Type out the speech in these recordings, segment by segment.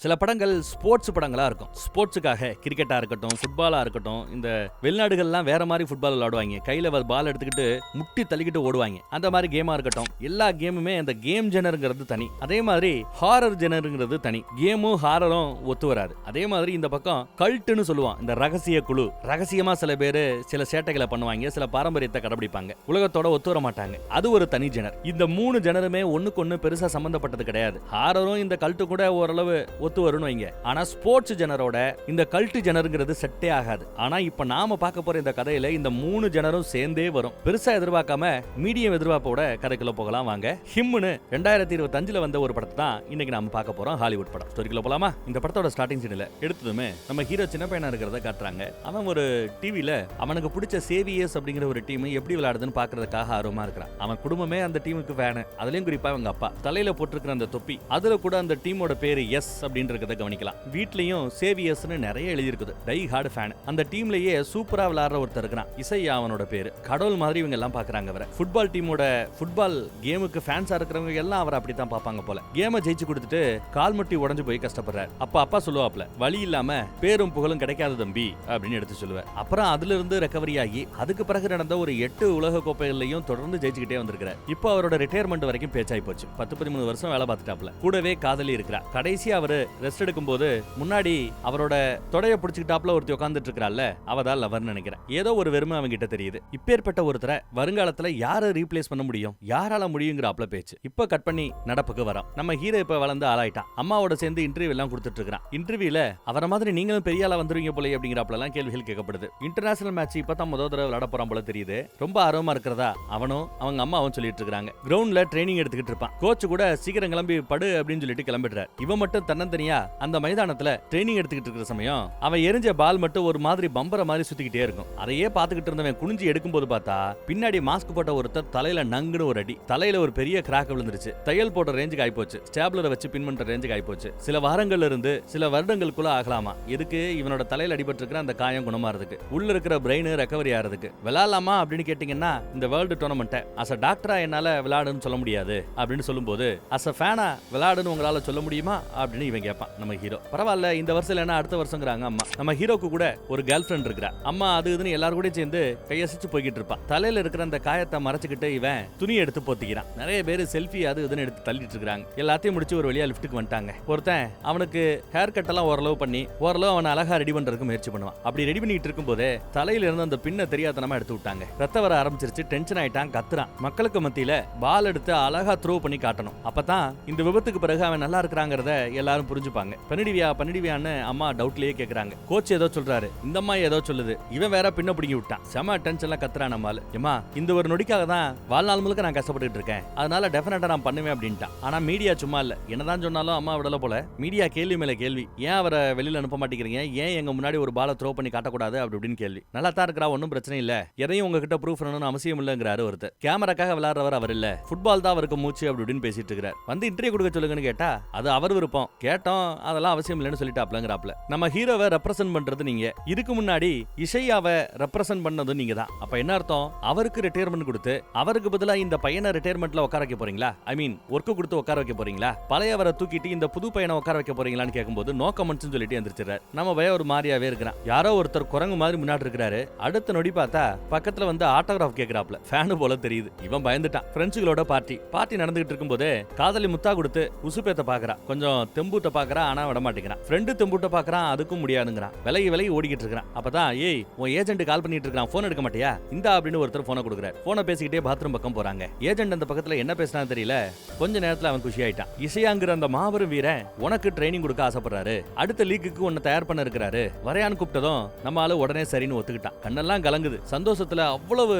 சில படங்கள் ஸ்போர்ட்ஸ் படங்களா இருக்கும். ஸ்போர்ட்ஸுக்காக கிரிக்கெட்டா இருக்கட்டும், ஃபுட்பாலா இருக்கட்டும், இந்த வெளிநாடுகள்லாம் வேற மாதிரி ஃபுட்பால் விளையாடுவாங்க. கையில பால் எடுத்துக்கிட்டு முட்டி தள்ளிக்கிட்டு ஓடுவாங்க. அந்த மாதிரி கேமா இருக்கட்டும். எல்லா கேமுமே அந்த கேம் ஜெனருங்கிறது தனி. அதே மாதிரி ஹாரர் ஜெனருங்கிறது தனி. கேமும் ஹாரரும் ஒத்து வராது. அதே மாதிரி இந்த பக்கம் கல்ட்டுன்னு சொல்லுவான். இந்த ரகசிய குழு. ரகசியமா சில பேரு சில சேட்டைகளை பண்ணுவாங்க. சில பாரம்பரியத்தை கடைபிடிப்பாங்க. உலகத்தோட ஒத்து வர மாட்டாங்க. அது ஒரு தனி ஜெனர். இந்த 3 ஜெனருமே ஒண்ணுக்கு ஒண்ணு பெருசா சம்பந்தப்பட்டது கிடையாது. ஹாரரும் இந்த கல்ட்டு கூட ஓரளவு ஒத்து வரும்னு வைங்க. ஆனா ஸ்போர்ட்ஸ் ஜெனரோட இந்த கல்ட் ஜெனருங்கிறது செட்டே ஆகாது. ஆனா இப்ப நாம பார்க்க போற இந்த கதையில இந்த 3 ஜெனரும் சேர்ந்தே வரும். பெருசா எதிர்பார்க்காம மீடியம் எதிர்பார்ப்போட கதைக்குள்ள போகலாம் வாங்க. ஹிம்னு 2025ல வந்த ஒரு படத்தை தான் இன்னைக்கு நாம பார்க்க போறோம். ஹாலிவுட் படம். ஸ்டோரிக்குள்ள போலாமா? இந்த படத்தோட ஸ்டார்டிங் சீன்ல எடுத்ததுமே நம்ம ஹீரோ சின்ன பையனா இருக்கிறத காட்டுறாங்க. அவன் ஒரு டிவில அவனுக்கு பிடிச்ச சேவியர்ஸ் அப்படிங்கிற ஒரு டீம் எப்படி விளையாடுதுன்னு பாக்குறதுக்காக ஆர்வமா இருக்கிறான். அவன் குடும்பமே அந்த டீமுக்கு ஃபேன். அதுலயும் குறிப்பா அவங்க அப்பா தலையில போட்டிருக்கிற அந்த தொப்பி, அதுல கூட அந்த டீமோட பேரு எஸ் அப்படின்னு இருக்கிறத கவனிக்கலாம். வீட்லயும் சேவியர்ஸ்னு நிறைய எழுதி இருக்குது. Die hard fan. அந்த டீம்லயே சூப்பரா விளையாடுற ஒருத்தர் இருக்கிறான். இசையா அவனோட பேரு. கடவுள் மாதிரி இவங்க எல்லாம் பாக்குறாங்க. அவரை ஃபுட்பால் டீமோட ஃபுட்பால் கேமுக்கு ஃபேன்ஸா இருக்கிறவங்க எல்லாம் அவரை அப்படித்தான் பாப்பாங்க போல. கேமை ஜெயிச்சு கொடுத்துட்டு கால் முட்டி உடஞ்சு போய் கஷ்டப்படுறாரு. அப்பா சொல்லுவாப்ல, வழி இல்லாம பேரும் புகழும் கிடைக்காத தம்பி அப்படின்னு எடுத்து சொல்லுவார். அப்புறம் அதுல இருந்து ரெக்கவரி ஆகி அதுக்கு பிறகு நடந்த ஒரு 8 உலக கோப்பைகளையும் தொடர்ந்து ஜெயிச்சுக்கிட்டே வந்திருக்கிறார். இப்போ அவரோட ரிட்டையர்மெண்ட் வரைக்கும் பேச்சாய் போச்சு. 10-13 வருஷம் வேலை பார்த்துட்டாப்ல. கூடவே காதலி இருக்கிறா. கடைசி அவரு ரெஸ்ட் எடுக்கும் போது முன்னாடி அவரோட தொடைய பிடிச்சிக்கிட்டாப்ல ஒருத்தி உட்கார்ந்துட்டு இருக்காள்ல, அவதான் லவர்னு நினைக்கிறேன். ஏதோ ஒரு வெறுமை அவங்க கிட்ட தெரியுது. இப்பேற்பட்ட ஒருத்தரை வருங்காலத்துல யாரை ரீப்ளேஸ் பண்ண முடியும், யாரால முடியுங்கிறாப்ல பேச்சு. இப்ப கட் பண்ணி நடப்புக்கு வரோம். நம்ம ஹீரோ இப்ப வளர்ந்து ஆளாயிட்டான். அம்மாவோட சேர்ந்து இன்டர்வியூ எல்லாம் கொடுத்துட்டு இருக்கான். இன்டர்வியூல அவரை மாதிரி நீங்களும் பெரிய ஆளா வந்துருவீங்க போல அப்படிங்கிறாப்ல எல்லாம் கேள்விகள் கேட்கப்படுது. இன்டர்நேஷனல் மேட்ச் இப்பதான் முதல் தடவை விளையாட போறான் போல தெரியுது. ரொம்ப ஆர்வமா இருக்கிறதா அவனும் அவங்க அம்மாவும் சொல்லிட்டு இருக்காங்க. கிரவுண்ட்ல ட்ரைனிங் எடுத்துக்கிட்டு இருப்பான். கோச் கூட சீக்கிரம் கிளம்பி படு அப்படின்னு சொல்லிட்டு கிளம்பிடுறாரு. இவன் மட்டும் தன்னந்தனியா அந்த மைதானத்துல ட்ரைனிங் எடுத்துக்கிட்டு இருக்கிற சமயம் அவன் எரிஞ்ச பால் மட்டும் ஒரு மாதிரி பம்பர மாதிரி சுத்திக்கிட்டே இருக்கும். அதையே பார்த்துக்கிட்டு இருந்தவன் குனிஞ்சு எடுக்கும்போது பார்த்தா பின்னாடி மாஸ்க் போட்ட ஒருத்தர் தலையில நங்குன்னு ஒரு அடி. தலையில ஒரு பெரிய கிராக் விழுந்துருச்சு. தையல் போட்ட ரேஞ்சுக்கு ஆயிப்போச்சு. ஸ்டாப்லரை வச்சு பின் பண்ற ரேஞ்சுக்கு ஆயிப்போச்சு. சில வாரங்கள்ல இருந்து சில வருடங்களுக்குள்ள ஆகலாமா. இதுக்கு இவனோட தலையில அடிபட்டு இருக்கிற அந்த காயம் குணமாறதுக்கு, உள்ள இருக்கிற பிரெயின் ரெக்கவரி ஆறதுக்கு. விளையாடலாமா அப்படின்னு கேட்டீங்கன்னா இந்த வேர்ல்டு டோர்னமெண்ட் அஸ் அ டாக்டரா என்னால விளையாடுன்னு சொல்ல முடியாது அப்படின்னு சொல்லும்போது அஸ் அ ஃபேனா விளையாடுன்னு உங்களால சொல்ல முடியுமா அப்படின்னு இவன் கேட்பான். நம்ம ஹீரோ பரவாயில்ல, இந்த வருஷம் இல்லைன்னா அடுத்த வருஷங்கிறாங்க அம்மா. நம்ம ஹீரோக்கு கூட ஒரு கேர்ள் ஃப்ரெண்ட் இருக்கிறா. அம்மா அது இதுன்னு எல்லாரும் கூட சேர்ந்து கையசிச்சு போய்கிட்டு இருப்பான். தலையில இருக்கிற அந்த காயத்தை மறைச்சுக்கிட்டு இவன் துணி எடுத்து போத்திக்கிறான். நிறைய பேர் செல்ஃபி அது இதுன்னு எடுத்து தள்ளிட்டு இருக்காங்க. எல்லாத்தையும் முடிச்சு ஒரு வழியா லிஃப்ட்டுக்கு வந்துட்டாங்க. ஒருத்தன் அவனுக்கு ஹேர் கட் எல்லாம் ஓரளவு பண்ணி ஓரளவு அவனை அழகா ரெடி பண்றதுக்கு முயற்சி பண்ணுவான். அப்படி ரெடி பண்ணிட்டு இருக்கும் போதே தலையில இருந்து அந்த பின்ன தெரியாதனமா எடுத்து விட்டாங்க. ரத்த வர ஆரம்பிச்சிருச்சு. டென்ஷன் ஆயிட்டான். கத்துறான். மக்களுக்கு மத்தியில பால் எடுத்து அழகா த்ரோ பண்ணி காட்டணும். அப்பதான் இந்த விபத்துக்கு பிறகு அவன் நல்லா இருக்கிறாங்கிறத எல்லாரும் புரிஞ்சுப்பாங்க. பண்ணிடுவியான்னு அம்மா டவுட்லயே கேக்குறாங்க. கோச் ஏதோ சொல்றாரு, இந்த அம்மா ஏதோ சொல்லுது. இவன் வேற பின்ன பிடிங்கி விட்டான். செம டென்ஷன்ல கத்துறான். நம்மால ஏமா இந்த ஒரு நொடிக்காக தான் வாழ்நாள் முழுக்க நான் கஷ்டப்பட்டு இருக்கேன், அதனால டெஃபினட்டா நான் பண்ணுவேன் அப்படின்ட்டான். ஆனா மீடியா சும்மா இல்ல. என்னதான் சொன்னாலும் அம்மா விடல போல. மீடியா கேள்வி மேல கேள்வி. ஏன் அவரை வெளியில அனுப்ப மாட்டேங்கிறீங்க, ஏன் எங்க முன்னாடி ஒரு பாலை த்ரோ பண்ணி காட்டக்கூடாது அப்படி இப்படின்னு கேள்வி. நல்லா தான் இருக்கிறா, ஒன்னும் பிரச்சனை இல்ல, எதையும் உங்ககிட்ட ப்ரூஃப் பண்ணணும்னு அவசியம் இல்லங்கிறாரு ஒருத்தர். கேமராக்காக விளையாடுறவர் அவர் இல்ல, ஃபுட்பால் தான் அவருக்கு மூச்சு அப்படி இப்படின்னு பேசிட்டு இருக்கிறார். வந்து இன்டர்வியூ கொடுக்க சொல்லுங்கன்னு கேட்டா அது அவர் விருப்பம். கேட்டோம், அதெல்லாம் அவசியம் இல்லைன்னு சொல்லிட்டாப்லங்கிறாப்ல. நம்ம ஹீரோவை ரெப்ரசென்ட் பண்றது நீங்க, இதுக்கு முன்னாடி இசையாவை ரெப்ரசென்ட் பண்ணது நீங்க தான். அப்ப என்ன அர்த்தம்? அவருக்கு ரிட்டையர்மெண்ட் கொடுத்து அவருக்கு பதிலா இந்த பையனை ரிட்டையர்மெண்ட்ல உட்கார வைக்க போறீங்களா? ஐ மீன் ஒர்க் கொடுத்து உட்கார வைக்க போறீங்களா? பழையவரை தூக்கிட்டு இந்த புது பையனை உட்கார வைக்க போறீங்களான்னு கேட்கும்போது நோ கமெண்ட்ஸ் சொல்லிட்டு எந்திரிச்சிடுறாரு. நம்ம பையன் ஒரு மாதிரியாவே இருக்கிறான். யாரோ ஒருத்தர் குரங்கு மாதிரி முன்னாடி இருக்கிறாரு. அடுத்த நொடி பார்த்தா பக்கத்துல வந்து ஆட்டோகிராஃப் கேட்கிறாப்ல. ஃபேனு போல தெரியுது. இவன் பயந்துட்டான். ஃப்ரெண்ட்ஸுகளோட பார்ட்டி நடந்துகிட்டு இருக்கும்போது காதலி முத்தா கொடுத்து உசுப்பேத்த பாக்குறா. கொஞ்சம் தெம்பூட்ட பாக்குறா, ஆனா விட மாட்டேங்கிறான். ஃப்ரெண்டு தெம்பூட்ட பாக்குறான், அதுக்கும் முடியாதுங்கிறான். விலகி ஓடிக்கிட்டு இருக்கான். அப்பதான் ஏய் உன் ஏஜென்ட் கால் பண்ணிட்டு இருக்கான், போன் எடுக்க மாட்டியா இந்தா அப்படின்னு ஒருத்தர் போனை கொடுக்குறாரு. போனை பேசிக்கிட்டே பாத்ரூம் பக்கம் போறாங்க. ஏஜென்ட் அந்த பக்கத்துல என்ன பேசினான்னு தெரியல. கொஞ்ச நேரத்துல அவன் குஷி ஆயிட்டான். இசையாங்கிற அந்த மாபெரும் வீரன் உனக்கு ட்ரைனிங் கொடுக்க ஆசைப்படுறாரு, அடுத்த லீக்குக்கு உன்னை தயார் பண்ண இருக்கிறாரு, வரையான்னு கூப்பிட்டதும் நம்ம ஆளு உடனே சரின்னு ஒத்துக்கிட்டான். கண்ணெல்லாம் கலங்குது. சந்தோஷத்துல அவ்வளவு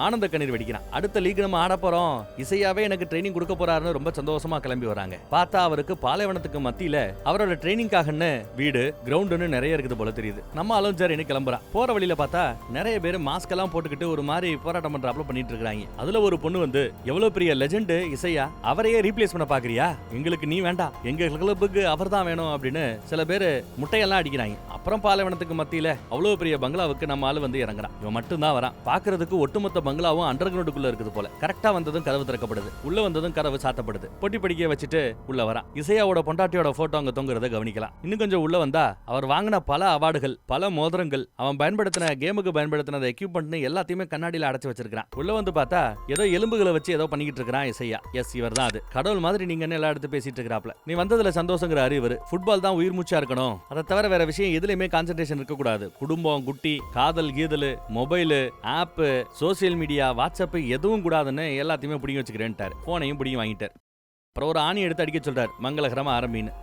ஆனந்த கண்ணீர் வெடிக்கிறான். அடுத்த லீக் நம்ம ஆட போறோம், இசையாவே எனக்கு ட்ரைனிங் கொடுக்க போறாருன்னு ரொம்ப சந்தோஷமா கிளம்பி வராங்க. பார்த்தா அவருக்கு பாலைவனத்துக்கு மத்தியில அவரோட ட்ரைனிங்காகன்னு வீடு கிரவுண்டுன்னு நிறைய இருக்குது போல தெரியுது. நம்ம ஆளும் சரின்னு கிளம்புறான். போற வழியில பார்த்தா நிறைய பேர் மாஸ்க் எல்லாம் போட்டுக்கிட்டு ஒரு மாதிரி போராட்டம் பண்றாப்ல பண்ணிட்டு இருக்காங்க. அதுல ஒரு பொண்ணு வந்து எவ்வளவு பெரிய லெஜெண்ட் இசையா, அவரையே ரீப்ளேஸ் பண்ண பாக்குறியா, எங்களுக்கு நீ வேண்டாம், எங்க கிளப்புக்கு அவர் தான் வேணும் அப்படின்னு சில பேர் முட்டையெல்லாம் அடிக்கிறாங்க. அப்புறம் பாலைவனத்துக்கு மத்தியில அவ்வளவு பெரிய பங்களாவுக்கு நம்ம ஆளு வந்து இறங்குறான். இவன் மட்டும் தான் வரான். பாக்குறதுக்கு ஒட்டுமொத்த பங்களாவும் அண்டர் கிரவுண்டுக்குள்ள இருக்குது போல. கரெக்டா வந்ததும் கதவு திறக்கப்படுது. உள்ள வந்ததும் கதவு சாத்தப்படுது. பொட்டி படிக்க வச்சுட்டு உள்ள வரான். இசையாவோட பொண்டாட்டியோட போட்டோ அங்க தொங்குறத கவனிக்கலாம். இன்னும் கொஞ்சம் உள்ள வந்தா அவர் வாங்கின பல அவார்டுகள், பல மோதிரங்கள், அவன் பயன்படுத்தின கேமுக்கு பயன்படுத்தின எக்யூப்மெண்ட் எல்லாத்தையுமே கண்ணாடியில அடைச்சு வச்சிருக்கான். உள்ள வந்து பார்த்தா ஏதோ எலும்புகளை வச்சு ஏதோ பண்ணிக்கிட்டு இருக்கான் இசையா. எஸ், இவர் தான் அது. கடவுள் மாதிரி நீங்க என்ன எல்லாம் எடுத்து பேசிட்டு இருக்கிறாப்ல. நீ வந்ததுல சந்தோஷங்கிறாரு இவர். ஃபுட்பால் தான் உயிர் மூச்சா இருக்கணும், அதை தவிர வேற விஷயம் எதுலயுமே கான்சென்ட்ரேஷன் இருக்க கூடாது. குடும்பம், குட்டி, காதல், கீதல், mobile, app, social media, WhatsApp எதுவும் கூடாதுன்னு எல்லாத்தையுமே பிடிங்கி வச்சுக்கிறேன்ட்டார். போனையும் பிடிங்கி வாங்கிட்டார். அப்புறம் ஒரு ஆணி எடுத்து அடிக்க சொல்றாரு. மங்களகரமா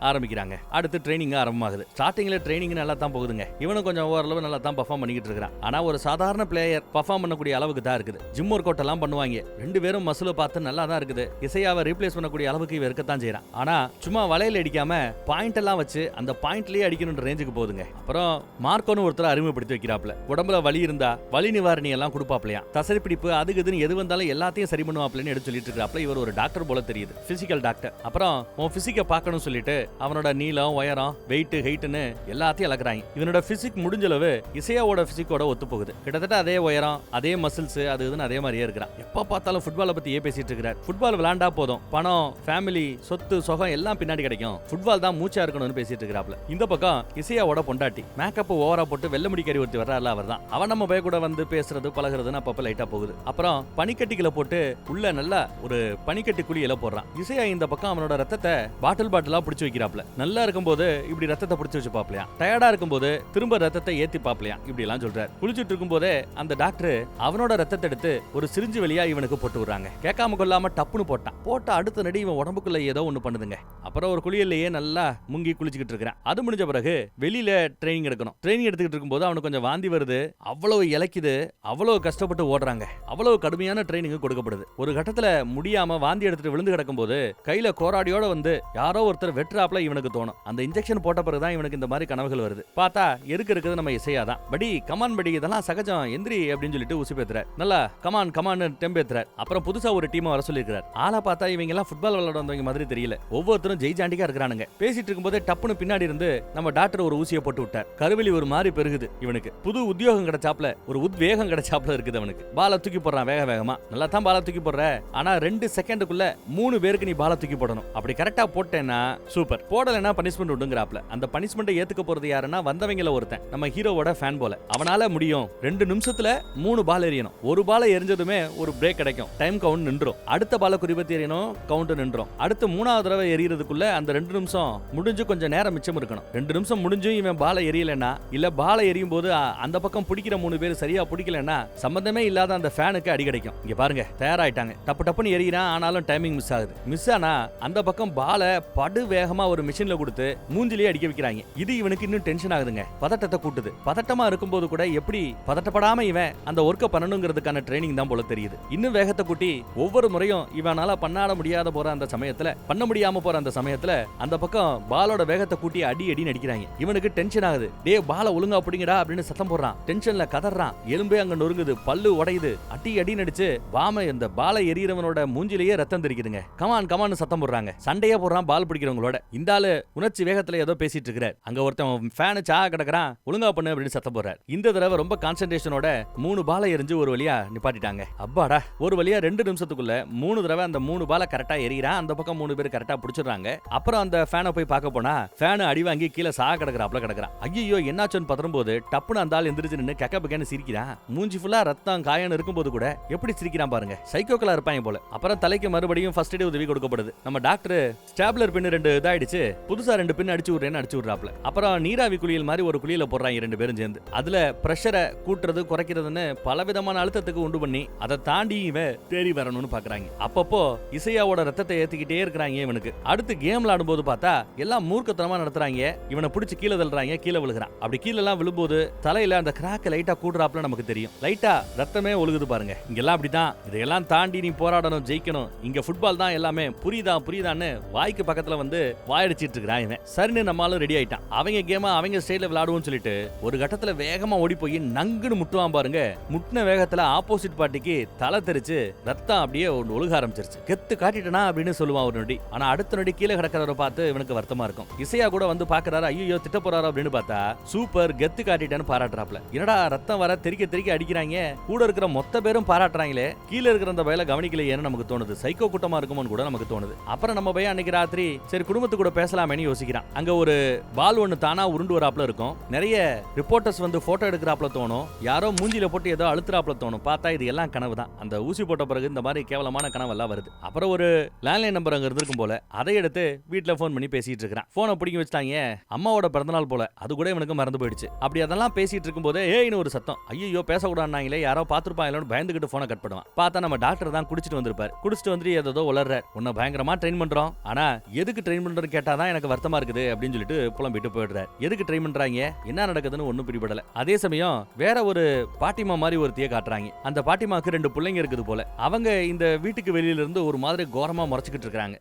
ஆரம்பிக்கிறாங்க. அடுத்து ட்ரைனிங் ஆரம்பமாகுது. ஸ்டார்டிங்ல ட்ரைனிங் நல்லா தான் போகுதுங்க. இவனும் கொஞ்சம் ஓரளவு நல்லா தான் பர்ஃபார்ம் பண்ணிக்கிட்டு இருக்கான். ஆனா ஒரு சாதாரண பிளேயர் பர்ஃபார்ம் பண்ணக்கூடிய அளவுக்கு தான் இருக்குது. ஜிம் ஒர்க் அவுட் எல்லாம் பண்ணுவாங்க. ரெண்டு பேரும் மசில பார்த்து நல்லா தான் இருக்குது. இசையாவை ரீப்ளேஸ் பண்ணக்கூடிய அளவுக்கு இவ இருக்கத்தான் செய்யறான். ஆனா சும்மா வலையில அடிக்காம பாயிண்ட் எல்லாம் வச்சு அந்த பாயிண்ட்லயே அடிக்கணும்ன்ற ரேஞ்சுக்கு போகுதுங்க. அப்புறம் மார்க்கோன்னு ஒருத்தர் அறிமுகப்படுத்தி வைக்கிறாப்ல. உடம்புல வலி இருந்தா வலி நிவாரணி எல்லாம் கொடுப்பாப்லையா. தசை பிடிப்பு அதுக்கு இதுன்னு எது வந்தாலும் எல்லாத்தையும் சரி பண்ணுவாப்லன்னு எடுத்து சொல்லிட்டு இருக்காப்ல. இவர் ஒரு டாக்டர் போல தெரியுது, பிசிக்கல் டாக்டர். அப்புறம் உன் பிசிக்க பார்க்கணும் சொல்லிட்டு அவனோட நீளம், உயரம், வெயிட், ஹைட்னு எல்லாத்தையும் அளக்குறாங்க. இவனோட பிசிக் முடிஞ்சளவு இசையாவோட பிசிக்கோட ஒத்து போகுது. கிட்டத்தட்ட அதே உயரம், அதே மசில்ஸ், அது இதுன்னு அதே மாதிரியே இருக்கிறான். எப்ப பார்த்தாலும் ஃபுட்பாலை பத்தியே பேசிட்டு இருக்கிறார். ஃபுட்பால் விளையாண்டா போதும், பணம், ஃபேமிலி, சொத்து, சுகம் எல்லாம் பின்னாடி கிடைக்கும், ஃபுட்பால் தான் மூச்சா இருக்கணும்னு பேசிட்டு இருக்கிறாப்ல. இந்த பக்கம் இசையாவோட பொண்டாட்டி மேக்கப் ஓவரா போட்டு வெள்ள முடிக்கறி ஒருத்தி வர்றாள். அவர் தான் அவன் நம்ம போய் கூட வந்து பேசுறது பழகுறதுன்னு அப்பப்ப லைட்டா போகுது. அப்புறம் பனிக்கட்டிகளை போட்டு உள்ள நல்லா ஒரு பனிக்கட்டி குழியில போடுறான். இசையா இந்த பக்கம் அவனோட ரத்தத்தை பாட்டிலா பிடிச்சு வைக்கிறாப்ல. நல்லா இருக்கும்போது இப்படி ரத்தத்தை பிடிச்சு வச்சு பாப்பலையா, டயர்டா இருக்கும்போது திரும்ப ரத்தத்தை ஏத்தி பாப்பலையா, இப்படி எல்லாம் சொல்றாரு. குளிச்சுட்டு இருக்கும்போதே அந்த டாக்டர் அவனோட ரத்தத்தை எடுத்து ஒரு சிரிஞ்சு வழியா இவனுக்கு போட்டு விடுறாங்க. கேட்காம கொள்ளாம டப்புன்னு போட்ட அடுத்த நடி இவன் உடம்புக்குள்ள ஏதோ ஒண்ணு பண்ணுதுங்க. அப்புறம் ஒரு குளியல்லையே நல்லா முங்கி குளிச்சுக்கிட்டு இருக்கிறான். அது முடிஞ்ச பிறகு வெளியில ட்ரைனிங் எடுக்கணும். ட்ரைனிங் எடுத்துக்கிட்டு இருக்கும்போது அவனுக்கு கொஞ்சம் வாந்தி வருது. அவ்வளவு இலக்குது, அவ்வளவு கஷ்டப்பட்டு ஓடுறாங்க. அவ்வளவு கடுமையான ட்ரைனிங் கொடுக்கப்படுது. ஒரு கட்டத்துல முடியாம வாந்தி எடுத்துட்டு விழுந்து கிடக்கும்போது கையில கோராடியோட வந்து யாரோ ஒருத்தர் வெற்றாப்ல இவனுக்கு தோணும். அந்த இன்ஜெக்ஷன் போட்ட பிறகுதான் இவனுக்கு இந்த மாதிரி கனவுகள் வருது. பார்த்தா இருக்குது நம்ம இசையாதான். படி கமான் படி, இதெல்லாம் சகஜம், எந்திரி அப்படின்னு சொல்லிட்டு உசி பேத்துறார். நல்லா கமான் டெம்பேத்துறார். அப்புறம் புதுசா ஒரு டீம் வர சொல்லியிருக்கார். ஆளா பார்த்தா இவங்க எல்லாம் ஃபுட்பால் விளையாட வந்தவங்க மாதிரி தெரியல. ஒவ்வொருத்தரும் ஜெய்ஜாண்டிக்கா இருக்கிறானுங்க. பேசிட்டு இருக்கும்போதே டப்புன்னு பின்னாடி இருந்து நம்ம டாக்டர் ஒரு ஊசியை போட்டு விட்டார். கருவிலி ஒரு மாதிரி பெருகுது. இவனுக்கு புது உத்தியோகம் கிடைச்சாப்ல, ஒரு உத்வேகம் கிடைச்சாப்ல இருக்குது அவனுக்கு. பால தூக்கி போடுறான் வேகமா. நல்லா தான் பால தூக்கி போடுற, ஆனா 2 செகண்டுக்குள்ள 3 பேருக்கு நீ பால தூக்கி போடணும். அப்படி கரெக்டா போட்டேன்னா சூப்பர், போடலைன்னா பனிஷ்மெண்ட் உண்டுங்கறாப்ல. அந்த பனிஷ்மெண்ட்டை ஏத்துக்க போறது யாருன்னா வந்தவங்கள ஒருத்தன், நம்ம ஹீரோவோட ஃபேன் போல. அவனால முடியும், 2 நிமிஷத்துல 3 பால் எறியணும். ஒரு பால் எரிஞ்சதுமே ஒரு பிரேக் கிடைக்கும், டைம் கவுண்ட் நின்றும். அடுத்த பால குறிப்பத்தி எறியணும், கவுண்ட் நின்றும். அடுத்து 3வது தடவை எரியறதுக்குள்ள அந்த 2 நிமிஷம் முடிஞ்சு கொஞ்சம் நேரம் மிச்சம் இருக்கணும். 2 நிமிஷம் முடிஞ்சும் இவன் பால எரியலன்னா, இல்ல பால எரியும் போது அந்த பக்கம் பிடிக்கிற 3 பேர் சரியா பிடிக்கலன்னா சம்பந்தமே இல்லாத அந்த ஃபேனுக்கு அடி கிடைக்கும். இங்க பாருங்க, தயாராயிட்டாங்க. டப்புன்னு எரியறான். ஆனாலும் டைமிங் மிஸ் ஆகுது. மிஸ் ஆனா அந்த பக்கம் பால படு வேகமா ஒரு மிஷின்ல கொடுத்து மூஞ்சிலேயே அடிக்க வைக்கிறாங்க. இது இவனுக்கு இன்னும் டென்ஷன் ஆகுதுங்க. பதட்டத்தை கூட்டுது. பதட்டமா இருக்கும்போது கூட எப்படி பதட்டப்படாம இவன் அந்த ஒர்க்க பண்ணணுங்கிறதுக்கான ட்ரைனிங் தான் போல தெரியுது. இன்னும் வேகத்தை கூட்டி ஒவ்வொரு முறையும் இவனால பண்ணாட முடியாத போற அந்த சமயத்துல, பண்ண முடியாம போற அந்த சமயத்துல அந்த பக்கம் பாலோட வேகத்தை கூட்டி அடின்னு அடிக்கிறாங்க. இவனுக்கு டென்ஷன் ஆகுது. டே பால ஒழுங்கா பிடிங்கடா அப்படின்னு சத்தம் போடுறான். டென்ஷன்ல கதறான். எலும்பே அங்க நொறுங்குது, பல்லு உடையுது. அடின்னு அடிச்சு பாம இந்த பாலை எரியறவனோட மூஞ்சிலேயே ரத்தம் தெரிக்குதுங்க. கமான் சத்தம் போடுறாங்க. சண்டையா போடுறான் பால் பிடிக்கிறவங்களோட. இந்த ஆளு உணர்ச்சி வேகத்துல ஏதோ பேசிட்டு இருக்கிறார். அங்க ஒருத்தன் ஃபேனு சா கிடக்குறான், ஒழுங்கா பண்ணு அப்படின்னு சத்தம் போடுறார். இந்த தடவை ரொம்ப கான்சென்ட்ரேஷனோட 3 பாலை எரிஞ்சு ஒரு வழியா நிப்பாட்டிட்டாங்க. அப்பாடா, ஒரு வழியா 2 நிமிஷத்துக்குள்ள 3 தடவை அந்த 3 பாலை கரெக்டா எறிகிறான். அந்த பக்கம் 3 பேர் கரெக்டா பிடிச்சிடுறாங்க. அப்புறம் அந்த ஃபேனை போய் பார்க்க போனா ஃபேனு அடி வாங்கி கீழே சா கிடக்குறாப்ல கிடக்குறான். ஐயோ என்னாச்சுன்னு பதறும்போது டப்புன்னு அந்த ஆள் எந்திரிச்சு நின்று கக்கபக்கன்னு சிரிக்கிறான். மூஞ்சி ஃபுல்லா ரத்தம் காயன்னு இருக்கும்போது கூட எப்படி சிரிக்கிறான் பாருங்க. சைக்கோக்களா இருப்பாங்க போல. அப்புறம் தலைக்கு மறுபடியும் ஃபர்ஸ்ட் எய்ட் உதவி கொடுக்கப்படுது. நம்ம டாக்டர் ஸ்டாப்லர் பின் 2 இதாயிடுச்சு, புதுசா 2 பின் அடிச்சு விடுறாப்ல. அப்புறம் நீராவி குளியல் மாதிரி ஒரு குளியல போடுறாங்க 2 பேரும் சேர்ந்து. அதுல பிரஷரை கூட்டுறது குறைக்கிறதுன்னு பலவிதமான அழுத்தத்துக்கு உண்டு பண்ணி அதை தாண்டி இவன் தேறி வரணும்னு பாக்குறாங்க. அப்பப்போ இசையாவோட ரத்தத்தை ஏத்திக்கிட்டே இருக்கிறாங்க இவனுக்கு. அடுத்து கேம் விளையாடும் போது பார்த்தா எல்லாம் மூர்க்கத்தனமா நடத்துறாங்க. இவனை பிடிச்சி கீழே தள்ளுறாங்க, கீழே விழுகிறான். அப்படி கீழே எல்லாம் விழும்போது தலையில அந்த கிராக் லைட்டா கூடுறாப்ல நமக்கு தெரியும். லைட்டா ரத்தமே ஒழுகுது பாருங்க. இங்கெல்லாம் அப்படிதான். இதையெல்லாம் தாண்டி நீ போராடணும், ஜெயிக்கணும். இங்க ஃபுட்பால் தான் எல்லாமே. புரியுதான்னு வாய்க்கு பக்கத்துல வந்து வாயடிச்சிட்டு இருக்கிறான் இவன். சரின்னு நம்மளும் ரெடி ஆயிட்டான். அவங்க கேமா அவங்க ஸ்டைல விளையாடுவோம்னு சொல்லிட்டு ஒரு கட்டத்துல வேகமா ஓடி போய் நங்குன்னு முட்டுவான் பாருங்க. முட்டின வேகத்துல ஆப்போசிட் பார்ட்டிக்கு தலை தெரிச்சு ரத்தம் அப்படியே ஒழுக ஆரம்பிச்சிருச்சு. கெத்து காட்டிட்டனா அப்படின்னு சொல்லுவான் ஒரு நொடி. ஆனா அடுத்த நொடி கீழே கிடக்கிறவரை பார்த்து இவனுக்கு வருத்தமா இருக்கும். இசையா கூட வந்து பாக்குறாரு. ஐயோ திட்ட போறாரு அப்படின்னு பார்த்தா சூப்பர் கெத்து காட்டிட்டேன்னு பாராட்டுறாப்ல. என்னடா ரத்தம் வர தெறிக்க அடிக்கிறாங்க, கூட இருக்கிற மொத்த பேரும் பாராட்டுறாங்களே, கீழே இருக்கிற அந்த வயல கவனிக்கலையேன்னு நமக்கு தோணுது. சைக்கோ கூட்டமா இருக்குமோன்னு கூட நமக்கு தோணுது. அப்புறம் நம்ம பையன் அன்னைக்கு ராத்திரி சரி குடும்பத்து கூட பேசலாமேன்னு யோசிக்கிறான். அங்க ஒரு பால் ஒன்னு தானா உருண்டு வராப்ல இருக்கும். நிறைய ரிப்போர்ட்டர்ஸ் வந்து போட்டோ எடுக்கிறாப்ல தோணும். யாரோ மூஞ்சில போட்டு ஏதோ அழுத்துறாப்ல தோணும். பார்த்தா இது எல்லாம் கனவு தான். அந்த ஊசி போட்ட பிறகு இந்த மாதிரி கேவலமான கனவு எல்லாம் வருது. அப்புறம் ஒரு லேண்ட்லைன் நம்பர் அங்க இருந்திருக்கும் போல. அதை எடுத்து வீட்டுல போன் பண்ணி பேசிட்டு இருக்கான். போனை பிடிக்க வச்சுட்டாங்க. அம்மாவோட பிறந்தநாள் போல. அது கூட இவனுக்கு மறந்து போயிடுச்சு. அப்படி அதெல்லாம் பேசிட்டு இருக்கும் போதே ஏன்னு ஒரு சத்தம். ஐயோ பேசக்கூடாதுனாங்களே, யாரோ பாத்துருப்பாங்களோன்னு பயந்துகிட்டு போனை கட் பண்ணுவான். பார்த்தா நம்ம டாக்டர் தான் குடிச்சிட்டு வந்திருப்பாரு. குடிச்சிட்டு வந்து ஏதோ உளர்றார். உன்னை பயங்கரமா ட்ரெயின் பண்றோம், ஆனா எதுக்கு ட்ரெயின் பண்றோம்னு கேட்டாதான் எனக்கு வருத்தமா இருக்குது அப்படின்னு சொல்லிட்டு புலம்பிட்டு போயிடுறாரு. எதுக்கு ட்ரெயின் பண்றாங்க, என்ன நடக்குதுன்னு ஒன்னும் பிடிபடல. அதே சமயம் வேற ஒரு பாட்டிமா மாதிரி ஒருத்திய காட்டுறாங்க. அந்த பாட்டிமாக்கு 2 பிள்ளைங்க இருக்குது போல. அவங்க இந்த வீட்டுக்கு வெளியில இருந்து ஒரு மாதிரி கோரமா முறைச்சுக்கிட்டு இருக்காங்க.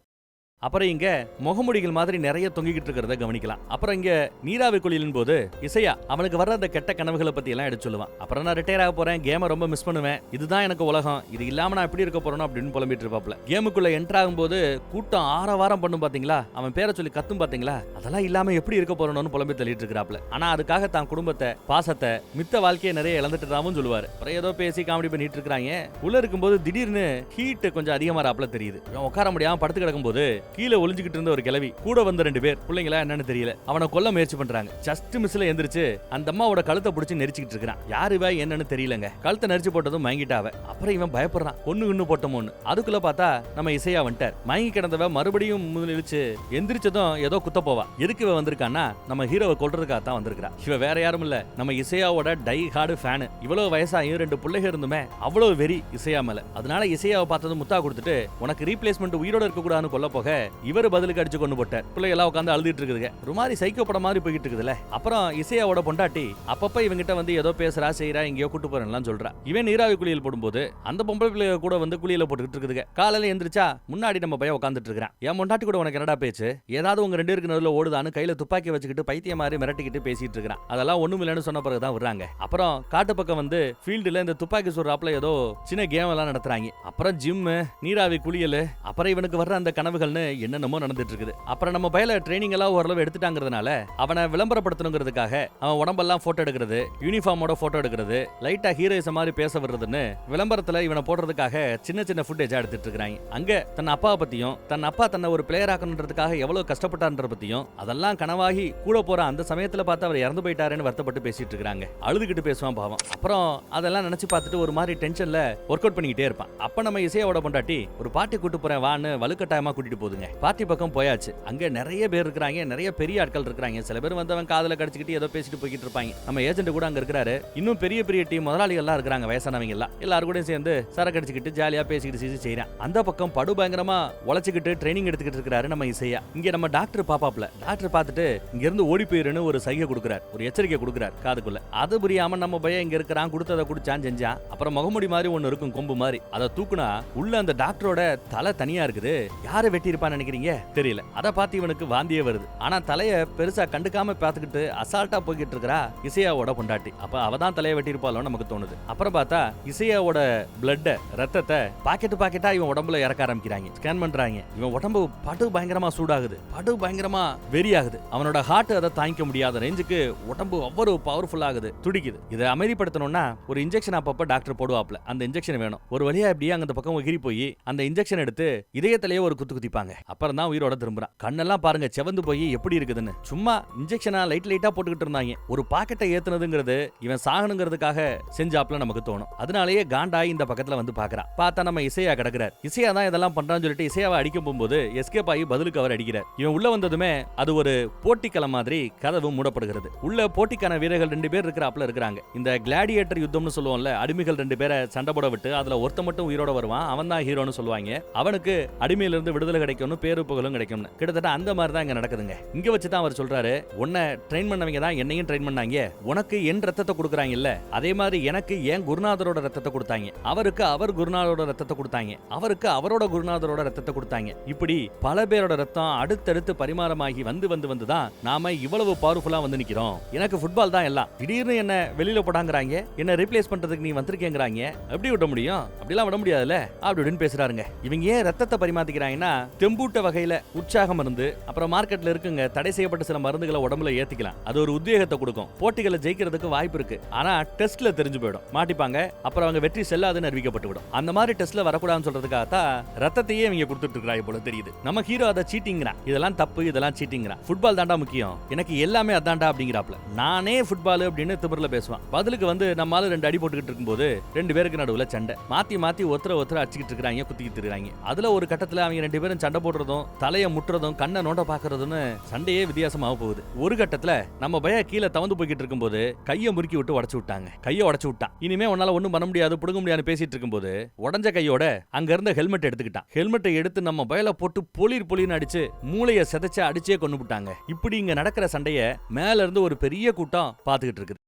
அப்புறம் இங்க முகமுடிகள் மாதிரி நிறைய தொங்கிக்கிட்டு இருக்கிறத கவனிக்கலாம். அப்புறம் இங்க நீராவி குளியலின் போது இசையா அவனுக்கு வர்ற அந்த கெட்ட கனவுகளை பத்தி எல்லாம் எடுத்து சொல்லுவான். அப்புறம் நான் ரிட்டையர் ஆக போறேன், கேமை ரொம்ப மிஸ் பண்ணுவேன், இதுதான் எனக்கு உலகம், இது இல்லாம நான் எப்படி இருக்க போறேன் அப்படின்னு புலம்பிட்டு இருப்பாப்ல. கேமுக்குள்ள என்டர் ஆகும்போது கூட்டம் ஆரவாரம் பண்ணும் பாத்தீங்களா, அவன் பேரை சொல்லி கத்தும் பாத்தீங்களா, அதெல்லாம் இல்லாம எப்படி இருக்க போறோம்னு புலம்பி தள்ளிட்டு இருக்கிறாப்ல. ஆனா அதுக்காக தான் குடும்பத்தை, பாசத்தை, மித்த வாழ்க்கையை நிறைய இழந்துட்டுதாவும் சொல்லுவாரு. அப்புறம் ஏதோ பேசி காமெடி பண்ணிட்டு இருக்காங்க. உள்ள இருக்கும்போது திடீர்னு ஹீட் கொஞ்சம் அதிகமாறாப்ல தெரியுது. உட்கார முடியாம படுத்து கிடக்கும் போது கீழே ஒளிஞ்சுக்கிட்டு இருந்த ஒரு கிழவி கூட வந்த 2 பேர் பிள்ளைங்களா என்னன்னு தெரியல அவனை கொல்ல முயற்சி பண்றாங்க. ஜஸ்ட் மிஸ்ல எந்திரிச்சு அந்த அம்மாவோட கழுத்தை பிடிச்சு நெரிச்சிட்டு இருக்கான். யாரு இவ என்னன்னு தெரியலங்க. கழுத்தை நெரிச்சு போட்டதும் மயங்கிட்டாவ. அப்புறம் இவன் பயப்படுறான், ஒண்ணு போட்டோமோன்னு. அதுக்குள்ள பார்த்தா நம்ம இசையா வந்துட்டார். மயங்கி கிடந்தவ மறுபடியும் இழுச்சு எந்திரிச்சதும் ஏதோ குத்த போவா. எதுக்கு இவ வந்திருக்கான்னா நம்ம ஹீரோவை கொல்றதுக்காக தான் வந்திருக்கா. இவ வேற யாரும் இல்ல, நம்ம இசையாவோட டை ஹார்டு ஃபேன். இவ்வளவு வயசாயும் 2 பிள்ளைங்க இருந்துமே அவ்வளவு வெறி இசையா மேல. அதனால இசையாவை பார்த்ததும் முத்தா கொடுத்துட்டு உனக்கு ரீப்ளேஸ்மெண்ட் உயிரோட இருக்க கூடாதுன்னு கொல்ல போக இவர் பதிலுக்கு அடிச்சு கொண்டு போட்டார். பிள்ளை எல்லாம் உட்காந்து அழுதுட்டு இருக்குதுங்க. ஒரு மாதிரி சைக்கோ படம் மாதிரி போயிட்டு இருக்குதுல்ல. அப்புறம் இசையாவோட பொண்டாட்டி அப்பப்ப இவங்கிட்ட வந்து ஏதோ பேசுறா செய்யறா, எங்கேயோ கூட்டு போறேன்லாம் சொல்றா. இவன் நீராவி குளியல் போடும்போது அந்த பொம்பளை பிள்ளை கூட வந்து குளியல போட்டுக்கிட்டு இருக்குதுங்க. காலையில எந்திரிச்சா முன்னாடி நம்ம பையன் உட்காந்துட்டு இருக்கிறான். என் பொண்டாட்டி கூட உனக்கு என்னடா பேச்சு, ஏதாவது உங்க 2 பேருக்கு நடுவில் ஓடுதான்னு கையில துப்பாக்கி வச்சுக்கிட்டு பைத்திய மாதிரி மிரட்டிக்கிட்டு பேசிட்டு இருக்கிறான். அதெல்லாம் ஒண்ணும் இல்லைன்னு சொன்ன பிறகுதான் விடுறாங்க. அப்புறம் காட்டு பக்கம் வந்து ஃபீல்டுல இந்த துப்பாக்கி சுடுறாப்ல ஏதோ சின்ன கேம் எல்லாம் நடத்துறாங்க. அப்புறம் ஜிம், நீராவி குளியல், அப்புறம் இவனுக்கு வர்ற அந்த கனவுகள்னு என்னென்னமோ நடந்துட்டு இருக்குது. அப்புறம் நம்ம பையில ட்ரைனிங் எல்லாம் ஓரளவு எடுத்துட்டாங்கிறதுனால அவனை விளம்பரப்படுத்தணுங்கிறதுக்காக அவன் உடம்பெல்லாம் போட்டோ எடுக்கிறது, யூனிஃபார்மோட போட்டோ எடுக்கிறது, லைட்டா ஹீரோயிசம் மாதிரி பேச வர்றதுன்னு விளம்பரத்துல இவனை போடுறதுக்காக சின்ன சின்ன ஃபுட்டேஜா எடுத்துட்டு இருக்காங்க. அங்க தன் அப்பாவை பத்தியும் தன் அப்பா தன்னை ஒரு பிளேயர் ஆக்கணுன்றதுக்காக எவ்வளவு கஷ்டப்பட்டான்ற பத்தியும் அதெல்லாம் கனவாகி கூட போற அந்த சமயத்துல பார்த்து அவர் இறந்து போயிட்டாருன்னு வருத்தப்பட்டு பேசிட்டு இருக்காங்க. அழுதுகிட்டு பேசுவான் பாவம். அப்புறம் அதெல்லாம் நினைச்சு பார்த்துட்டு ஒரு மாதிரி டென்ஷன்ல ஒர்க் அவுட் பண்ணிக்கிட்டே இருப்பான். அப்ப நம்ம இசையோட பொண்டாட்டி ஒரு பாட்டி கூட்டு போறேன் வான்னு வலுக்கட்டாயமா கூட்டிட்டு போதுங்க. பாட்டி பக்கம் போயாச்சு. அங்க நிறைய பேர் இருக்காங்க, நிறைய பெரிய ஆட்கள் இருக்காங்க. சில பேர் வந்து அவன் காதல கடிச்சிட்டு ஏதோ பேசிட்டு போய்கிட்டு இருப்பாங்க. நம்ம ஏஜென்ட் கூட அங்க இருக்காரு. இன்னும் பெரிய பெரிய டீம் முதலாளிகள் எல்லாம் இருக்காங்க, வயசானவங்க எல்லாம். எல்லாரும் கூட சேர்ந்து சரக்கு அடிச்சுக்கிட்டு ஜாலியா பேசிக்கிட்டு செய்யறான். அந்த பக்கம் படு பயங்கரமா உழைச்சிக்கிட்டு ட்ரைனிங் எடுத்துக்கிட்டு இருக்காரு நம்ம இசையா. இங்க நம்ம டாக்டர் பாப்பாப்ல. டாக்டர் பார்த்துட்டு இங்க இருந்து ஓடி போயிருன்னு ஒரு சைகை கொடுக்குறாரு, ஒரு எச்சரிக்கை கொடுக்குறாரு காதுக்குள்ள. அது புரியாம நம்ம பையன் இங்க இருக்கிறான், கொடுத்ததை குடிச்சான் செஞ்சான். அப்புறம் முகமுடி மாதிரி ஒன்னு இருக்கும், கொம்பு மாதிரி. அதை தூக்குனா உள்ள அந்த டாக்டரோட தலை தனியா இருக்குது. யாரை வெட்டி இருப்பான்னு நினைக்கிறீங்க? தெரியல. அதை பார்த்து இவனுக்கு வாந்தியே வருது. ஆனா தலைய பெருசா கண்டுக்காம பார்த்துக்கிட்டு அசால்ட்டா போய்கிட்டு இருக்கா இசையாவோட பொண்டாட்டி. அப்ப அவதான் தலையை வெட்டி இருப்பாளோன்னு நமக்கு தோணுது. அப்புறம் பார்த்தா இசையாவோட பிளட் ரத்தத்தை பாக்கெட்டா இவன் உடம்புல இறக்க ஆரம்பிக்கிறாங்க. ஸ்கேன் பண்றாங்க. இவன் உடம்பு படு பயங்கரமா சூடாகுது, படு பயங்கரமா வெறியாகுது. அவனோட ஹார்ட் அதை தாங்கிக்க முடியாத ரேஞ்சுக்கு உடம்பு அவ்வளவு பவர்ஃபுல் ஆகுது, துடிக்குது. இதை அமைதிப்படுத்தணும்னா ஒரு இன்ஜெக்ஷன் அப்பப்ப டாக்டர் போடுவாப்ல. அந்த இன்ஜெக்ஷன் வேணும். ஒரு வழியா இப்படியே அந்த பக்கம் எகிரி போய் அந்த இன்ஜெக்ஷன் எடுத்து இதயத்திலேயே ஒரு குத்து குத்திப்பாங்க. அப்புறம் தான் உயிரோட திரும்புறான். கண்ணெல்லாம் பாருங்க செவந்து போய் எப்படி இருக்குதுன்னு. சும்மா இன்ஜெக்ஷனா லைட்டா போட்டுக்கிட்டு இருந்தாங்க. ஒரு பாக்கெட்டை ஏத்துனதுங்கிறது இவன் சாகணுங்கிறதுக்காக செஞ்சாப்ல நமக்கு தோணும். அதனாலேயே காண்டாய் இந்த பக்கத்துல வந்து பாக்குறான். பார்த்தா நம்ம இசையா கிடக்குறார். இசையா தான் இதெல்லாம் பண்றான்னு சொல்லிட்டு இசையாவை அடிக்கும் போகும்போது எஸ்கேப் ஆகி பதிலுக்கு அவர் அடிக்கிறார். இவன் உள்ள வந்ததுமே அது ஒரு போட்டிக்களம் மாதிரி கதவு மூடப்படுகிறது. உள்ள போட்டிக்கான வீரர்கள் 2 பேர் இருக்கிறாப்ல இருக்கிறாங்க. இந்த கிளாடியேட்டர் யுத்தம்னு சொல்லுவோம்ல, அடிமைகள் 2 பேரை சண்டை போட விட்டு அதுல ஒருத்த மட்டும் உயிரோட வருவான், அவன் தான் ஹீரோன்னு சொல்லுவாங்க. அவனுக்கு அடிமையில இருந்து விடுதலை கிடைக்கும்னு பேரு புகழும் கிடைக்கும்னு. கிட்டத்தட்ட அந்த மாதிரி தான் இங்க நடக்குதுங்க. இங்க வச்சுதான் அவர் சொல்றாரு, உன்னை ட்ரெயின் பண்ணவங்க தான் என்னையும் ட்ரெயின் பண்ணாங்க. உனக்கு என் ரத்தத்தை கொடுக்குறாங்க இல்ல, அதே மாதிரி எனக்கு என் குருநாதரோட ரத்தத்தை கொடுத்தாங்க. அவருக்கு அவர் குருநாதரோட ரத்தத்தை கொடுத்தாங்க. அவருக்கு அவரோட குருநாதரோட ரத்தத்தை கொடுத்தாங்க. இப்படி பல பேரோட ரத்தம் அடுத்தடுத்து பரிமாறமாகி வந்து தான் நாம இவ்வளவு பவர்ஃபுல்லா வந்து நிக்கிறோம். எனக்கு ஃபுட்பால் தான் எல்லாம். திடீர்னு என்ன வெளியில போட்டாங்கறாங்க, என்ன ரீப்ளேஸ் பண்றதுக்கு நீ வந்திருக்கேங்கறாங்க. எப்படி விட முடியும்? அப்படிலாம் விட முடியாதுல்ல அப்படின்னு பேசுறாருங்க. இவங்க ஏன் ரத்தத்தை பரிமாத்திக்கிறாங்கன்னா தெம்பூட்ட வகையில உற்சாகம் இருந்து அப்புறம் மார்க்கெட்ல இருக்குங்க தடை செய்யப்பட்ட சில மருந்துகளை உடம்புல ஏத்திக்கலாம். அது ஒரு உத்வேகத்தை கொடுக்கும். போட்டிகளை ஜெயிக்கிறதுக்கு வாய்ப்பு இருக்கு. ஆனா டெஸ்ட்ல தெரிஞ்சு போயிடும், மாட்டிப்பாங்க. அப்புறம் அவங்க வெற்றி செல்லாதுன்னு அறிவிக்கப்பட்டு விடும். அந்த மாதிரி டெஸ்ட்ல வரக்கூடாதுன்னு சொல்றதுக்காக தான் ரத்தத்தையே இவங்க கொடுத்துட்டு இருக்காங்க போல தெரியுது. நம்ம ஹீரோ அதை சீட்டிங்கிறான். இதெல்லாம் தப்பு, இதெல்லாம் சீட்டிங்கிறான். ஃபுட்பால் தாண்டா முக்கியம், எனக்கு எல்லாமே அதான்டா அப்படிங்கிறாப்ல. நானே ஃபுட்பால் அப்படின்னு திமிர்ல பேசுவான். பதிலுக்கு வந்து நம்மால 2 அடி போட்டுக்கிட்டு இருக்கும்போது 2 பேருக்கு நடுவுல சண்டை. மாத்தி மாத்தி ஒருத்தர அடிச்சுக்கிட்டு இருக்காங்க, குத்திக்கிட்டு இருக்காங்க. அதுல ஒரு கட்டத்துல அவங்க 2 பேரும் சண்டை போடுறதும் தலையை முட்டுறதும் கண்ணை நோண்ட பாக்குறதுன்னு சண்டையே வித்தியாசமாக போகுது. ஒரு கட்டத்துல நம்ம பைய கீழே தவந்து போய்கிட்டு இருக்கும்போது கையை முறுக்கி விட்டு உடைச்சு விட்டாங்க. கையை உடைச்சு விட்டான். இனிமே உன்னால ஒண்ணும் பண்ண முடியாது, புடுங்க முடியாது பேசிட்டு இருக்கும்போது உடஞ்ச கையோட அங்க இருந்த ஹெல்மெட் எடுத்துக்கிட்டான். ஹெல்மெட்டை எடுத்து நம்ம பயல போட்டு பொலின்னு அடிச்சு மூளையை செதைச்சு அடிச்சே கொண்டு விட்டாங்க. இப்படி இங்க நடக்கிற சண்டைய மேல இருந்து ஒரு பெரிய கூட்டம் பாத்துக்கிட்டு இருக்குது.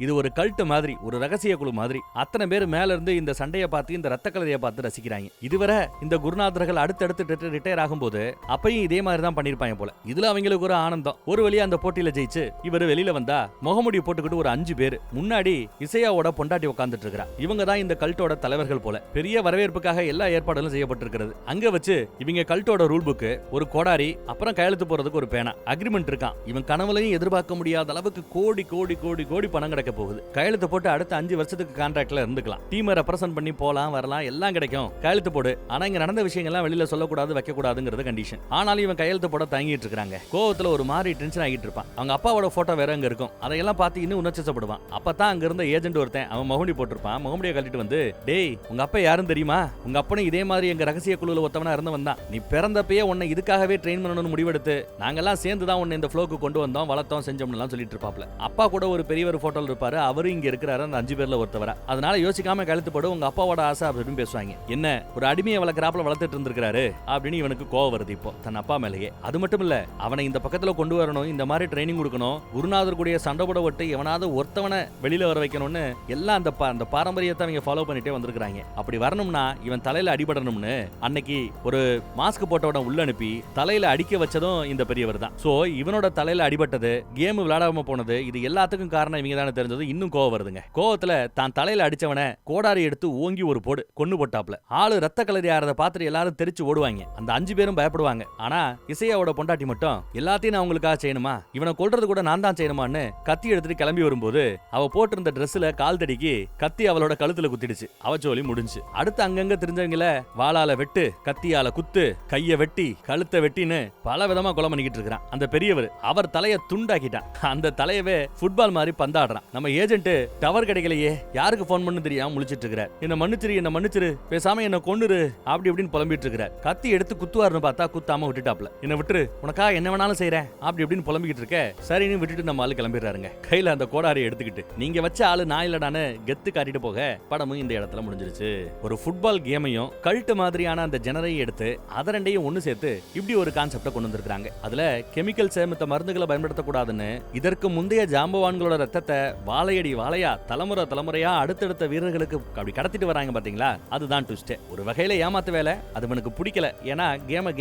இது ஒரு கல்ட் மாதிரி, ஒரு ரகசிய குழு மாதிரி. அத்தனை பேர் மேல இருந்து இந்த சண்டையை பார்த்து, இந்த ரத்த கலரையை பார்த்து ரசிக்கிறாங்க. இதுவரை இந்த குருநாதர்கள் அடுத்தடுத்து ரிட்டையர் ஆகும்போது அப்பயும் இதே மாதிரி தான் பண்ணிருப்பாங்க போல. இதுல அவங்களுக்கு ஒரு ஆனந்தம். ஒரு வழியா அந்த போட்டியில ஜெயிச்சு இவர் வெளியில வந்தா முகமுடி போட்டுக்கிட்டு ஒரு 5 பேர் முன்னாடி இசையாவோட பொண்டாட்டி உட்கார்ந்துட்டு இருக்கா. இவங்க தான் இந்த கல்ட்டோட தலைவர்கள் போல. பெரிய வரவேற்புக்காக எல்லா ஏற்பாடுகளும் செய்யப்பட்டிருக்கிறது. அங்க வச்சு இவங்க கல்ட்டோட ரூல் புக்கு, ஒரு கோடாரி, அப்புறம் கையெழுத்து போறதுக்கு ஒரு பேனா, அக்ரிமெண்ட் இருக்கான். இவன் கனவுலையும் எதிர்பார்க்க முடியாத அளவுக்கு கோடி கோடி கோடி கோடி பணம் கிடைக்க போகுது. கையெழுத்து போட்டு அடுத்த 5 வருஷத்துக்கு கான்ட்ராக்ட்ல இருந்துக்கலாம். டீமை ரெப்ரசன்ட் பண்ணி போலாம் வரலாம், எல்லாம் கிடைக்கும். கையெழுத்து போடு. ஆனா இங்க நடந்த விஷயங்கள்லாம் வெளியில சொல்லக்கூடாது, வைக்க கூடாதுங்கிறது கண்டிஷன். ஆனாலும் இவன் கையெழுத்து போட தயங்கிட்டு இருக்காங்க. கோவத்துல ஒரு மாதிரி டென்ஷன் ஆகிட்டு இருப்பான். அவங்க அப்பாவோட போட்டோ வேற அங்க இருக்கும். அதையெல்லாம் பார்த்து இன்னும் உணர்ச்சிப்படுவான். அப்பதான் அங்க இருந்த ஏஜென்ட் ஒருத்தன் அவன் முகமுடி போட்டிருப்பான். முகமுடியை கழட்டிட்டு வந்து, டேய் உங்க அப்பா யாரும் தெரியுமா? உங்க அப்பனும் இதே மாதிரி எங்க ரகசிய குழுல ஒருத்தவனா இருந்தவன் தான். நீ பிறந்தப்பயே உன்னை இதுக்காகவே ட்ரெயின் பண்ணணும்னு முடிவெடுத்து நாங்கெல்லாம் சேர்ந்து தான் உன்னை இந்த ஃப்ளோக்கு கொண்டு வந்தோம், வளர்த்தோம், செஞ்சோம்னு சொல்லிட்டு இருப்பாப்ல. அப்பா கூட ஒரு பெரியவர் போட்டோல இருப்பாரு. அவரு இங்க இருக்கிறாரு, அந்த 5 பேர்ல ஒருத்தவரா. அதனால யோசிக்காம கழுத்து போடு, உங்க அப்பாவோட ஆசை அப்படின்னு பேசுவாங்க. என்ன ஒரு அடிமையை வளர்க்கறாப்ல வளர்த்துட்டு இருந்திருக்காரு அப்படின்னு இவனுக்கு கோவம் வருது இப்போ தன் அப்பா மேலேயே. அது மட்டும் இல்ல, அவனை இந்த பக்கத்துல கொண்டு வரணும், இந்த மாதிரி ட்ரைனிங் கொடுக்கணும், குருநாதர் கூடிய சண்டை போட விட்டு எவனாவது ஒருத்தவனை வெளியில வர வைக்கணும்னு எல்லாம் அந்த பாரம்பரியத்தை அவங்க ஃபாலோ பண்ணிட்டே வந்திருக்காங்க. அப்படி வரணும்னா இவன் தலையில அடிபடணும்னு அன்னைக்கு ஒரு மாஸ்க் போட்டவன உள்ள அனுப்பி தலையில அடிக்க வச்சதும் இந்த பெரியவர் தான். சோ இவனோட தலையில அடிபட்டது, கேம் விளையாடாம போனது, இது எல்லாத்துக்கும் காரணம் இவங்க தானே தெரிஞ்சது. இன்னும் கோவம் வருதுங்க. கோவத்துல தான் தலையில அடிச்சவனை கோடாரி எடுத்து ஓங்கி ஒரு போடு கொண்டு போட்டாப்ல. ஆளு ரத்த கலரி ஆறத பார்த்து எல்லாரும் தெரிச்சு ஓடுவாங்க. அந்த 5 பேரும் பயப்படுவாங்க. ஆனா இசையாவோட பொண்டாட்டி மட்டும் எல்லாத்தையும் நான் உங்களுக்காக செய்யணுமா, இவனை கொல்றது கூட நான் தான் செய்யணுமான்னு கத்தி எடுத்துட்டு கிளம்பி வரும்போது அவ போட்டிருந்த ட்ரெஸ்ல கால் தடிக்கு கத்தி அவளோட கழுத்துல குத்திடுச்சு. அவ ஜோலி முடிஞ்சு. அடுத்து அங்கங்க தெரிஞ்சவங்கள வாளால வெட்டு, கத்தியால குத்து, கைய வெட்டி, கழுத்தை வெட்டின்னு பல விதமா கொலை பண்ணிக்கிட்டு இருக்கிறான் அந்த பெரியவர். அவர் தலைய துண்டாக்கிட்டான். அந்த தலையவே ஃபுட்பால் மாதிரி பந்தாடுறான். நம்ம ஏஜென்ட் டவர் கிடைக்கலையே, யாருக்கு போன் பண்ணு தெரியாம முழிச்சிட்டு இருக்கிறார். என்ன மன்னிச்சிரு, பேசாம என்ன கொன்னுரு அப்படி இப்படின்னு புலம்பிட்டு இருக்கிறார். கத்தி எடுத்து குத்துவாருன்னு பார்த்தா குத்தாம விட்டுட்டாப்ல. என்ன விட்டுரு, உனக்கா என்ன வேணாலும் செய்யறேன் அப்படி இப்படின்னு புலம்பிக்கிட்டு இருக்க. சரின்னு விட்டுட்டு நம்ம ஆளு கிளம்பிடுறாருங்க. கையில அந்த கோடாரியை எடுத்துக்கிட்டு. நீங்க வச்ச ஆளு நான் இல்லடான்னு கெத்து காட்டிட்டு போக படமும் இந்த இடத்துல முடிஞ்சிருச்சு. ஒரு ஃபுட்பால் கேமையும் கல்ட் மாதிரியான அந்த ஜெனரையும் எடுத்து அதை 2ஐயும் ஒன்னு சேர்த்து இப்படி ஒரு கான்செப்ட கொண்டு வந்திருக்காங்க. அதுல கெமிக்கல் சேமித்த மருந்துகளை பயன்படுத்தக்கூடாதுன்னு இதற்கு முந்தைய ஜாம்பவான்களோட ரத்தத்தை வாழையா தலைமுறையா அடுத்தடுத்த வீரர்களுக்கு அப்படி கடத்திட்டு வராங்க பாத்தீங்களா. அதுதான் ட்விஸ்ட். ஒரு வகையில ஏமாத்து வேலை. அது எனக்கு பிடிக்கல. ஏன்னா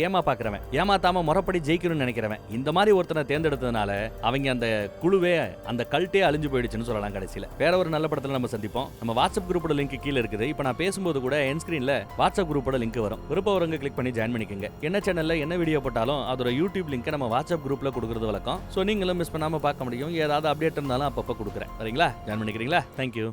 கேமா பாக்குறவன், ஏமாத்தாம முறைப்படி ஜெயிக்கணும்னு நினைக்கிறவன் இந்த மாதிரி ஒருத்தனை தேர்ந்தெடுத்ததுனால அவங்க அந்த குழுவே, அந்த கல்ட்டே அழிஞ்சு போயிடுச்சுன்னு சொல்லலாம். கடைசியில வேற ஒரு நல்ல படத்துல நம்ம சந்திப்போம். நம்ம வாட்ஸ்அப் குரூப்போட லிங்க் கீழே இருக்குது. இப்ப நான் பேசும்போது கூட என் ஸ்கிரீன்ல வாட்ஸ்அப் குரூப்போட லிங்க் வரும். விருப்பவரங்க கிளிக் பண்ணி ஜாயின் பண்ணிக்கோங்க. என்ன சேனல்ல என்ன வீடியோ போட்டாலும் அதோட யூடியூப் லிங்க் நம்ம வாட்ஸ்அப் குரூப்ல கொடுக்கறது வழக்கம். சோ நீங்களும் மிஸ் பண்ணாம பார்க்க முடியும். ஏதாவது அப்டேட் இருந்தாலும் அப்பப்ப கொடுக்குறேன். சரிங்களா? ஜாயின் பண்ணிக்கிறீங்களா? தேங்க்யூ.